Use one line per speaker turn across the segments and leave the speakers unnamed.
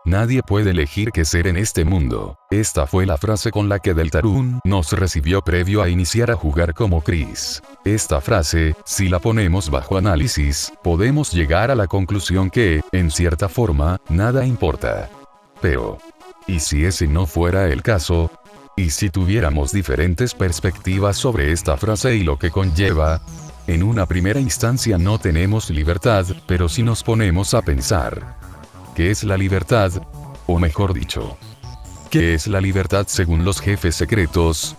Nadie puede elegir qué ser en este mundo. Esta fue la frase con la que Deltarune nos recibió previo a iniciar a jugar como Chris. Esta frase, si la ponemos bajo análisis, podemos llegar a la conclusión que, en cierta forma, nada importa. Pero, ¿y si ese no fuera el caso? ¿Y si tuviéramos diferentes perspectivas sobre esta frase y lo que conlleva? En una primera instancia no tenemos libertad, pero si nos ponemos a pensar, ¿qué es la libertad? O mejor dicho, ¿qué es la libertad según los jefes secretos?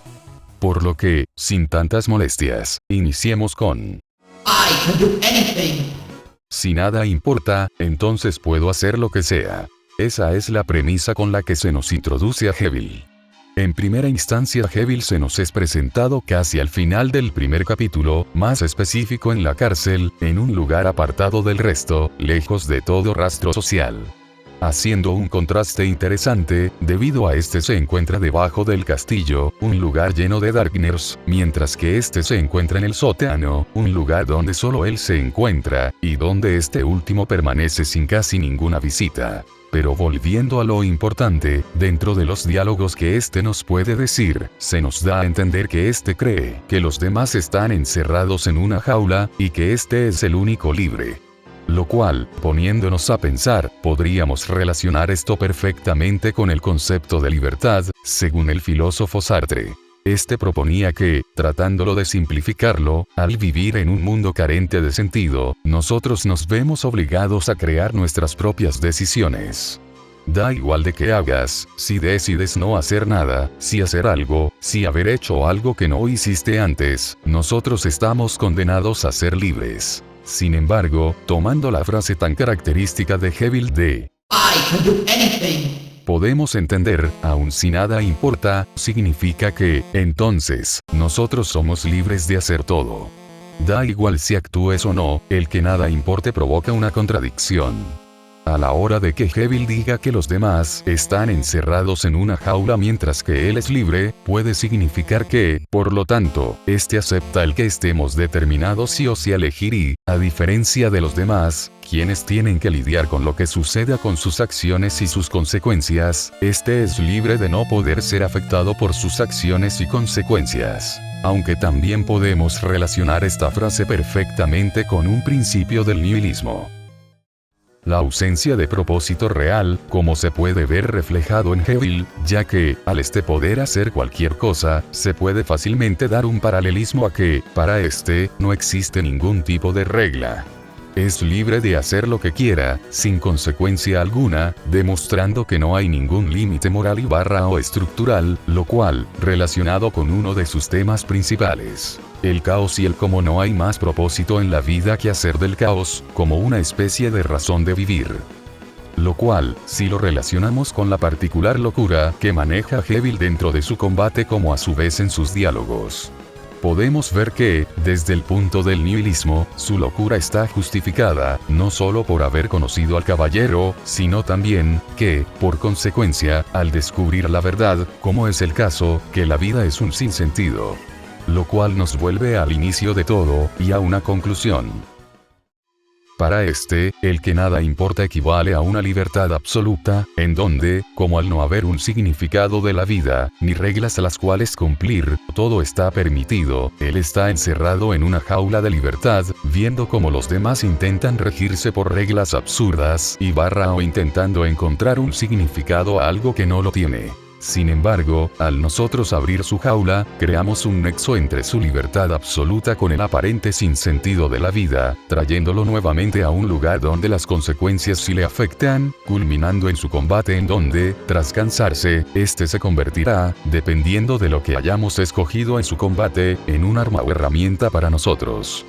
Por lo que, sin tantas molestias, iniciemos con
I can do anything.
si nada importa, entonces puedo hacer lo que sea. Esa es la premisa con la que se nos introduce a Hevil. En primera instancia Hevil se nos es presentado casi al final del primer capítulo, más específico en la cárcel, en un lugar apartado del resto, lejos de todo rastro social. Haciendo un contraste interesante, debido a este se encuentra debajo del castillo, un lugar lleno de Darkners, mientras que este se encuentra en el sótano, un lugar donde solo él se encuentra, y donde este último permanece sin casi ninguna visita. Pero volviendo a lo importante, dentro de los diálogos que este nos puede decir, se nos da a entender que este cree que los demás están encerrados en una jaula, y que este es el único libre. Lo cual, poniéndonos a pensar, podríamos relacionar esto perfectamente con el concepto de libertad, según el filósofo Sartre. Este proponía que, tratándolo de simplificarlo, al vivir en un mundo carente de sentido, nosotros nos vemos obligados a crear nuestras propias decisiones. Da igual de qué hagas, si decides no hacer nada, si hacer algo, si haber hecho algo que no hiciste antes, nosotros estamos condenados a ser libres. Sin embargo, tomando la frase tan característica de Hevil de
I can do anything.
podemos entender, aun si nada importa, significa que, entonces, nosotros somos libres de hacer todo. Da igual si actúes o no, el que nada importe provoca una contradicción. A la hora de que Hevil diga que los demás están encerrados en una jaula mientras que él es libre, puede significar que, por lo tanto, este acepta el que estemos determinados sí o sí a elegir y, a diferencia de los demás, quienes tienen que lidiar con lo que suceda con sus acciones y sus consecuencias, este es libre de no poder ser afectado por sus acciones y consecuencias. Aunque también podemos relacionar esta frase perfectamente con un principio del nihilismo. La ausencia de propósito real, como se puede ver reflejado en Hevil, ya que, al este poder hacer cualquier cosa, se puede fácilmente dar un paralelismo a que, para este, no existe ningún tipo de regla. Es libre de hacer lo que quiera, sin consecuencia alguna, demostrando que no hay ningún límite moral y o estructural, lo cual, relacionado con uno de sus temas principales, el caos y el cómo no hay más propósito en la vida que hacer del caos, como una especie de razón de vivir. Lo cual, si lo relacionamos con la particular locura que maneja Hevil dentro de su combate como a su vez en sus diálogos, podemos ver que, desde el punto del nihilismo, su locura está justificada, no solo por haber conocido al caballero, sino también, que, por consecuencia, al descubrir la verdad, como es el caso, que la vida es un sinsentido. Lo cual nos vuelve al inicio de todo, y a una conclusión. Para este, el que nada importa equivale a una libertad absoluta, en donde, como al no haber un significado de la vida, ni reglas a las cuales cumplir, todo está permitido, él está encerrado en una jaula de libertad, viendo cómo los demás intentan regirse por reglas absurdas, y o intentando encontrar un significado a algo que no lo tiene. Sin embargo, al nosotros abrir su jaula, creamos un nexo entre su libertad absoluta con el aparente sinsentido de la vida, trayéndolo nuevamente a un lugar donde las consecuencias sí le afectan, culminando en su combate en donde, tras cansarse, este se convertirá, dependiendo de lo que hayamos escogido en su combate, en un arma o herramienta para nosotros.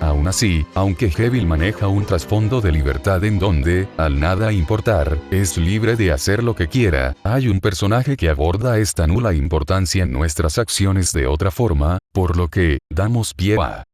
Aún así, aunque Hevil maneja un trasfondo de libertad en donde, al nada importar, es libre de hacer lo que quiera, hay un personaje que aborda esta nula importancia en nuestras acciones de otra forma, por lo que, damos pie a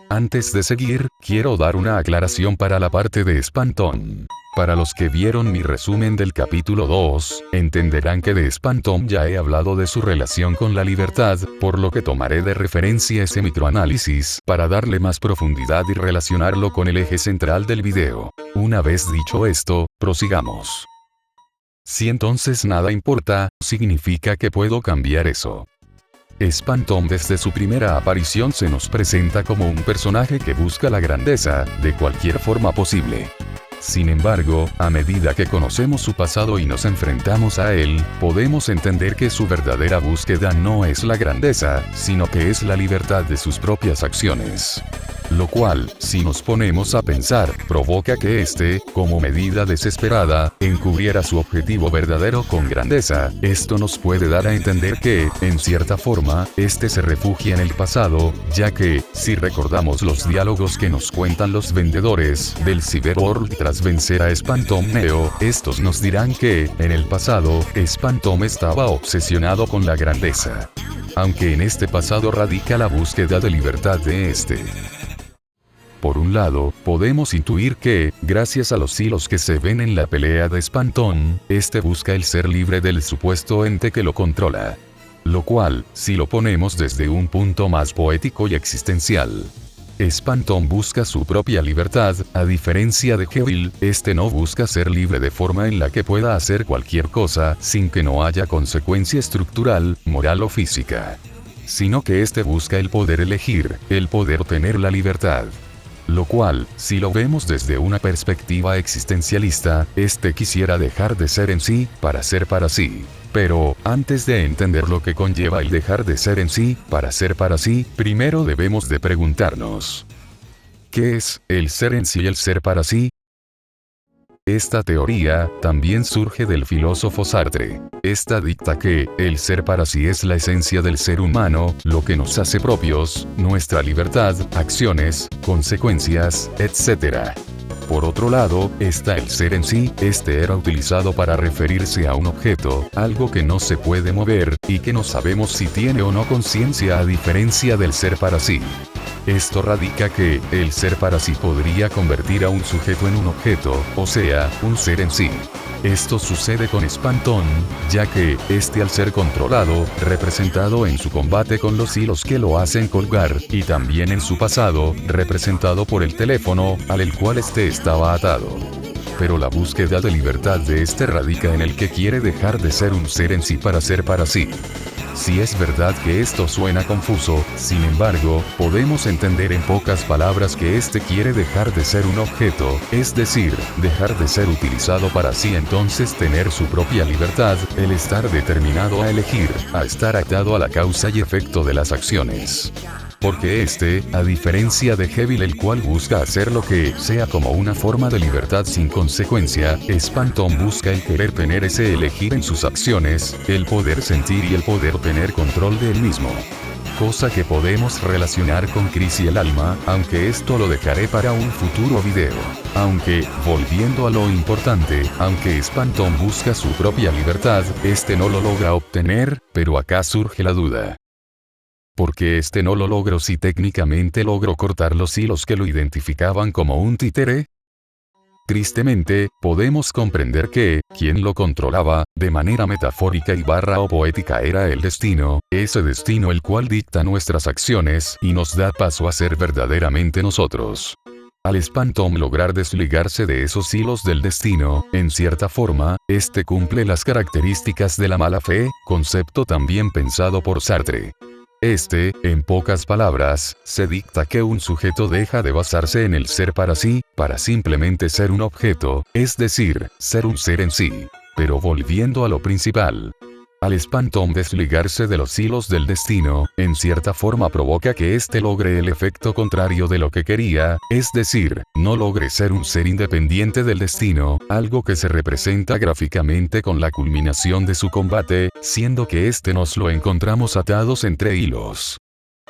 Antes de seguir, quiero dar una aclaración para la parte de Spantón. Para los que vieron mi resumen del capítulo 2, entenderán que de Espantom ya he hablado de su relación con la libertad, por lo que tomaré de referencia ese microanálisis para darle más profundidad y relacionarlo con el eje central del video. Una vez dicho esto, prosigamos. Si entonces nada importa, significa que puedo cambiar eso. Espantom desde su primera aparición se nos presenta como un personaje que busca la grandeza, de cualquier forma posible. Sin embargo, a medida que conocemos su pasado y nos enfrentamos a él, podemos entender que su verdadera búsqueda no es la grandeza, sino que es la libertad de sus propias acciones. Lo cual, si nos ponemos a pensar, provoca que éste, como medida desesperada, encubriera su objetivo verdadero con grandeza. Esto nos puede dar a entender que, en cierta forma, éste se refugia en el pasado, ya que, si recordamos los diálogos que nos cuentan los vendedores del Cyberworld tras vencer a Espantom Neo, estos nos dirán que, en el pasado, Espantom estaba obsesionado con la grandeza. Aunque en este pasado radica la búsqueda de libertad de este. Por un lado, podemos intuir que, gracias a los hilos que se ven en la pelea de Espantom, este busca el ser libre del supuesto ente que lo controla. Lo cual, si lo ponemos desde un punto más poético y existencial. Espantom busca su propia libertad, a diferencia de Evil, este no busca ser libre de forma en la que pueda hacer cualquier cosa sin que no haya consecuencia estructural, moral o física. Sino que este busca el poder elegir, el poder tener la libertad. Lo cual, si lo vemos desde una perspectiva existencialista, este quisiera dejar de ser en sí, para ser para sí. Pero, antes de entender lo que conlleva el dejar de ser en sí, para ser para sí, primero debemos de preguntarnos: ¿qué es el ser en sí y el ser para sí? Esta teoría también surge del filósofo Sartre. Esta dicta que el ser para sí es la esencia del ser humano, lo que nos hace propios, nuestra libertad, acciones, consecuencias, etc. Por otro lado, está el ser en sí. Este era utilizado para referirse a un objeto, algo que no se puede mover, y que no sabemos si tiene o no conciencia, a diferencia del ser para sí. Esto radica que, el ser para sí podría convertir a un sujeto en un objeto, o sea, un ser en sí. Esto sucede con Espantom, ya que, este al ser controlado, representado en su combate con los hilos que lo hacen colgar, y también en su pasado, representado por el teléfono, al cual este estaba atado. Pero la búsqueda de libertad de este radica en el que quiere dejar de ser un ser en sí para ser para sí. Si es verdad que esto suena confuso, sin embargo, podemos entender en pocas palabras que este quiere dejar de ser un objeto, es decir, dejar de ser utilizado para sí, entonces tener su propia libertad, el estar determinado a elegir, a estar atado a la causa y efecto de las acciones. Porque este, a diferencia de Evil, el cual busca hacer lo que sea como una forma de libertad sin consecuencia, Espantom busca el querer tener ese elegir en sus acciones, el poder sentir y el poder tener control de él mismo. Cosa que podemos relacionar con Chris y el alma, aunque esto lo dejaré para un futuro video. Aunque, volviendo a lo importante, aunque Espantom busca su propia libertad, este no lo logra obtener, pero acá surge la duda. ¿Por qué este no lo logró si técnicamente logró cortar los hilos que lo identificaban como un títere? Tristemente, podemos comprender que, quien lo controlaba, de manera metafórica y o poética, era el destino, ese destino el cual dicta nuestras acciones y nos da paso a ser verdaderamente nosotros. Al Espantom lograr desligarse de esos hilos del destino, en cierta forma, este cumple las características de la mala fe, concepto también pensado por Sartre. Este, en pocas palabras, se dicta que un sujeto deja de basarse en el ser para sí, para simplemente ser un objeto, es decir, ser un ser en sí. Pero volviendo a lo principal. Al Espantom desligarse de los hilos del destino, en cierta forma provoca que éste logre el efecto contrario de lo que quería, es decir, no logre ser un ser independiente del destino, algo que se representa gráficamente con la culminación de su combate, siendo que nos lo encontramos atados entre hilos.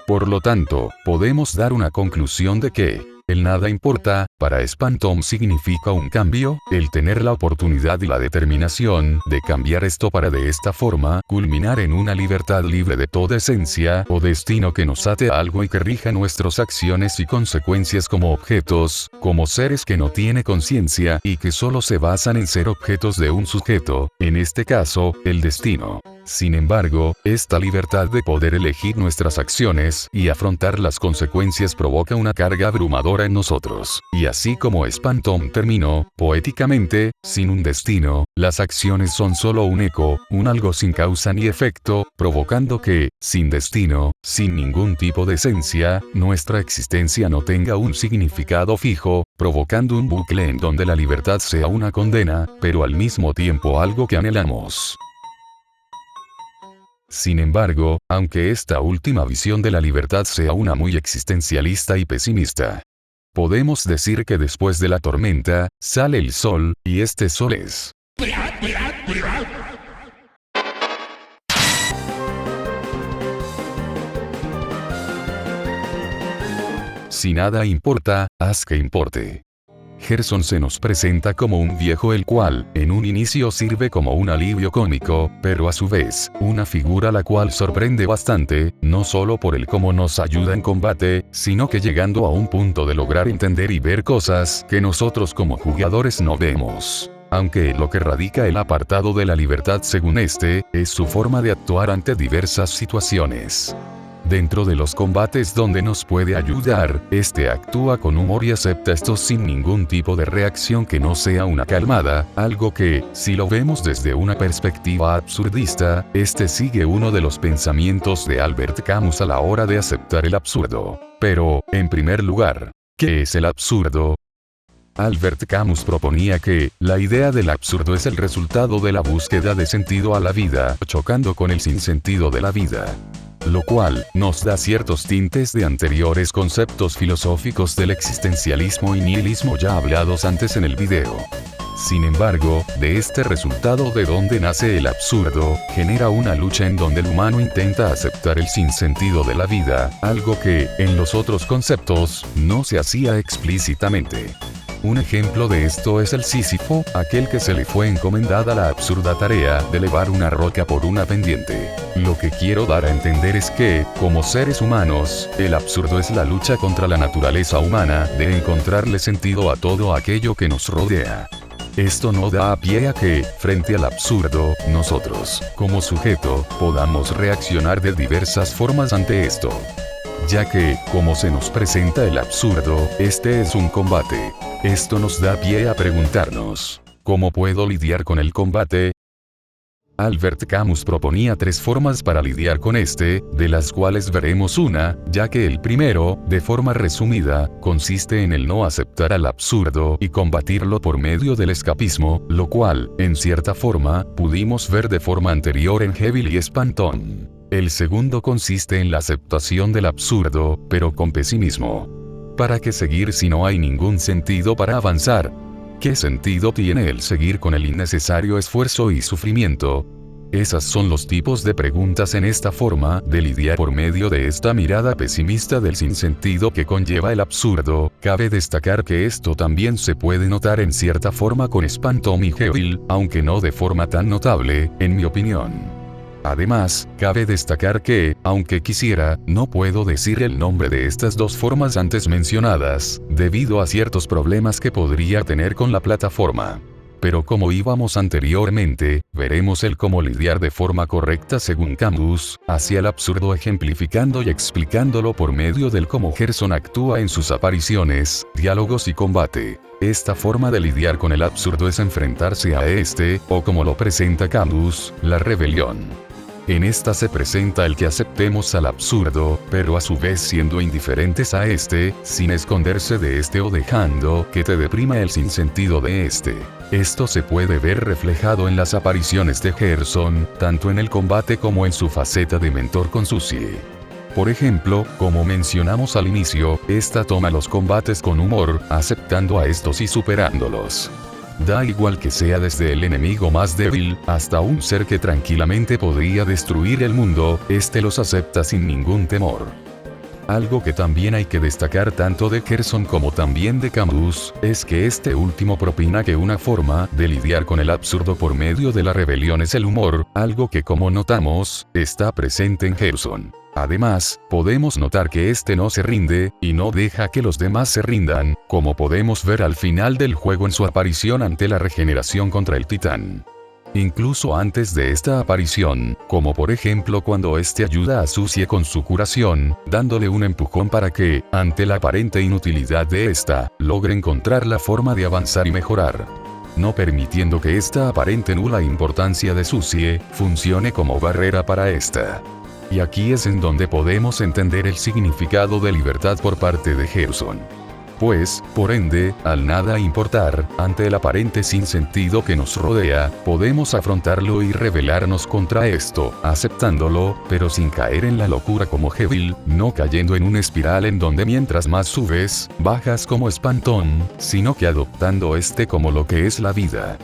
Por lo tanto, podemos dar una conclusión de que, el nada importa, para Espantom significa un cambio, el tener la oportunidad y la determinación de cambiar esto para de esta forma culminar en una libertad libre de toda esencia o destino que nos ate a algo y que rija nuestras acciones y consecuencias como objetos, como seres que no tiene conciencia y que solo se basan en ser objetos de un sujeto, en este caso, el destino. Sin embargo, esta libertad de poder elegir nuestras acciones y afrontar las consecuencias provoca una carga abrumadora en nosotros. Y así como Espantom terminó, poéticamente, sin un destino, las acciones son solo un eco, un algo sin causa ni efecto, provocando que, sin destino, sin ningún tipo de esencia, nuestra existencia no tenga un significado fijo, provocando un bucle en donde la libertad sea una condena, pero al mismo tiempo algo que anhelamos. Sin embargo, aunque esta última visión de la libertad sea una muy existencialista y pesimista, podemos decir que después de la tormenta, sale el sol, y este sol es. Si nada importa, haz que importe. Gerson se nos presenta como un viejo el cual, en un inicio sirve como un alivio cómico, pero a su vez, una figura la cual sorprende bastante, no solo por el cómo nos ayuda en combate, sino que llegando a un punto de lograr entender y ver cosas que nosotros como jugadores no vemos. Aunque lo que radica el apartado de la libertad según este, es su forma de actuar ante diversas situaciones. Dentro de los combates donde nos puede ayudar, este actúa con humor y acepta esto sin ningún tipo de reacción que no sea una calmada, algo que, si lo vemos desde una perspectiva absurdista, este sigue uno de los pensamientos de Albert Camus a la hora de aceptar el absurdo. Pero, en primer lugar, ¿qué es el absurdo? Albert Camus proponía que, la idea del absurdo es el resultado de la búsqueda de sentido a la vida, chocando con el sinsentido de la vida. Lo cual, nos da ciertos tintes de anteriores conceptos filosóficos del existencialismo y nihilismo ya hablados antes en el video. Sin embargo, de este resultado de donde nace el absurdo, genera una lucha en donde el humano intenta aceptar el sinsentido de la vida, algo que, en los otros conceptos, no se hacía explícitamente. Un ejemplo de esto es el Sísifo, aquel que se le fue encomendada la absurda tarea de elevar una roca por una pendiente. Lo que quiero dar a entender es que, como seres humanos, el absurdo es la lucha contra la naturaleza humana de encontrarle sentido a todo aquello que nos rodea. Esto no da pie a que, frente al absurdo, nosotros, como sujeto, podamos reaccionar de diversas formas ante esto. Ya que, como se nos presenta el absurdo, este es un combate. Esto nos da pie a preguntarnos, ¿cómo puedo lidiar con el combate? Albert Camus proponía 3 formas para lidiar con este, de las cuales veremos una, ya que el primero, de forma resumida, consiste en el no aceptar al absurdo y combatirlo por medio del escapismo, lo cual, en cierta forma, pudimos ver de forma anterior en Hevil y Espantom. El segundo consiste en la aceptación del absurdo, pero con pesimismo. ¿Para qué seguir si no hay ningún sentido para avanzar? ¿Qué sentido tiene el seguir con el innecesario esfuerzo y sufrimiento? Esas son los tipos de preguntas en esta forma de lidiar por medio de esta mirada pesimista del sinsentido que conlleva el absurdo. Cabe destacar que esto también se puede notar en cierta forma con Espantom y Hevil, aunque no de forma tan notable, en mi opinión. Además, cabe destacar que, aunque quisiera, no puedo decir el nombre de estas 2 formas antes mencionadas, debido a ciertos problemas que podría tener con la plataforma. Pero como íbamos anteriormente, veremos el cómo lidiar de forma correcta según Camus, hacia el absurdo ejemplificando y explicándolo por medio del cómo Gerson actúa en sus apariciones, diálogos y combate. Esta forma de lidiar con el absurdo es enfrentarse a este, o como lo presenta Camus, la rebelión. En esta se presenta el que aceptemos al absurdo, pero a su vez siendo indiferentes a este, sin esconderse de este o dejando que te deprima el sinsentido de este. Esto se puede ver reflejado en las apariciones de Gerson, tanto en el combate como en su faceta de mentor con Susie. Por ejemplo, como mencionamos al inicio, esta toma los combates con humor, aceptando a estos y superándolos. Da igual que sea desde el enemigo más débil, hasta un ser que tranquilamente podría destruir el mundo, este los acepta sin ningún temor. Algo que también hay que destacar tanto de Gerson como también de Camus, es que este último propina que una forma de lidiar con el absurdo por medio de la rebelión es el humor, algo que como notamos, está presente en Gerson. Además, podemos notar que este no se rinde, y no deja que los demás se rindan, como podemos ver al final del juego en su aparición ante la regeneración contra el titán. Incluso antes de esta aparición, como por ejemplo cuando este ayuda a Susie con su curación, dándole un empujón para que, ante la aparente inutilidad de esta, logre encontrar la forma de avanzar y mejorar. No permitiendo que esta aparente nula importancia de Susie, funcione como barrera para esta. Y aquí es en donde podemos entender el significado de libertad por parte de Gerson. Pues, por ende, al nada importar, ante el aparente sinsentido que nos rodea, podemos afrontarlo y rebelarnos contra esto, aceptándolo, pero sin caer en la locura como Hevil, no cayendo en una espiral en donde mientras más subes, bajas como espantón, sino que adoptando este como lo que es la vida.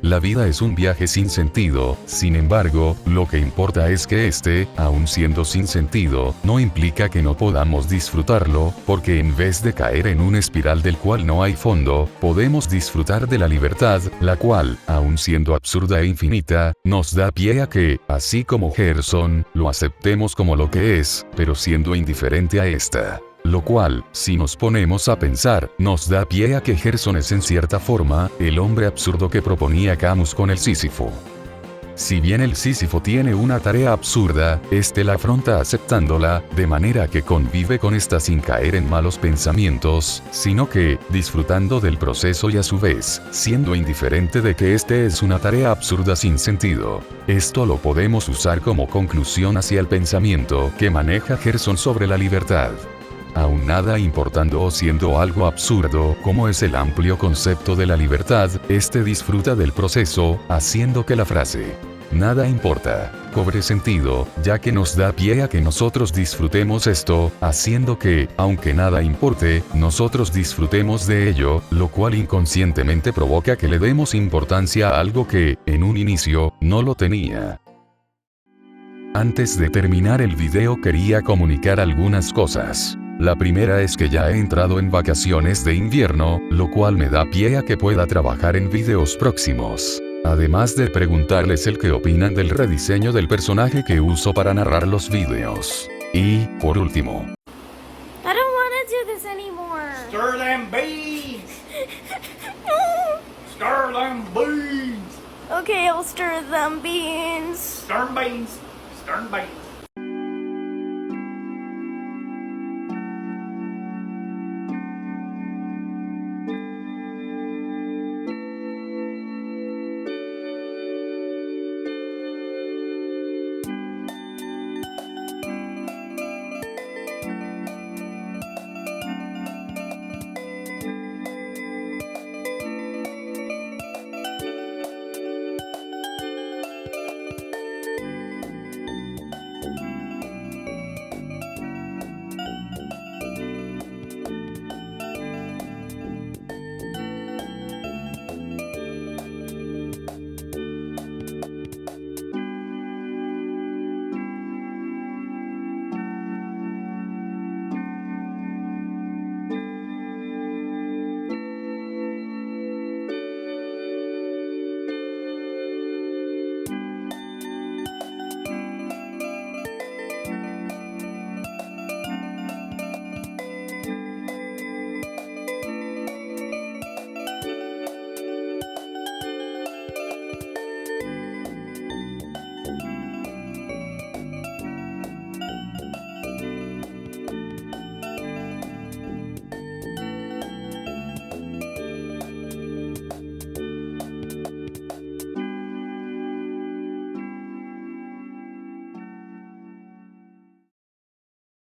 La vida es un viaje sin sentido, sin embargo, lo que importa es que este, aun siendo sin sentido, no implica que no podamos disfrutarlo, porque en vez de caer en una espiral del cual no hay fondo, podemos disfrutar de la libertad, la cual, aun siendo absurda e infinita, nos da pie a que, así como Gerson, lo aceptemos como lo que es, pero siendo indiferente a esta. Lo cual, si nos ponemos a pensar, nos da pie a que Gerson es en cierta forma, el hombre absurdo que proponía Camus con el Sísifo. Si bien el Sísifo tiene una tarea absurda, este la afronta aceptándola, de manera que convive con esta sin caer en malos pensamientos, sino que, disfrutando del proceso y a su vez, siendo indiferente de que este es una tarea absurda sin sentido. Esto lo podemos usar como conclusión hacia el pensamiento que maneja Gerson sobre la libertad. Aun nada importando o siendo algo absurdo, como es el amplio concepto de la libertad, este disfruta del proceso, haciendo que la frase "nada importa" cobre sentido, ya que nos da pie a que nosotros disfrutemos esto, haciendo que, aunque nada importe, nosotros disfrutemos de ello, lo cual inconscientemente provoca que le demos importancia a algo que, en un inicio, no lo tenía. Antes de terminar el video quería comunicar algunas cosas. La primera es que ya he entrado en vacaciones de invierno, lo cual me da pie a que pueda trabajar en videos próximos. Además de preguntarles el qué opinan del rediseño del personaje que uso para narrar los videos. Y, por último.
I don't want to do this anymore.
Stir them beans! Stir them beans!
Okay, I'll stir them beans.
Stir 'em beans! Stir 'em beans!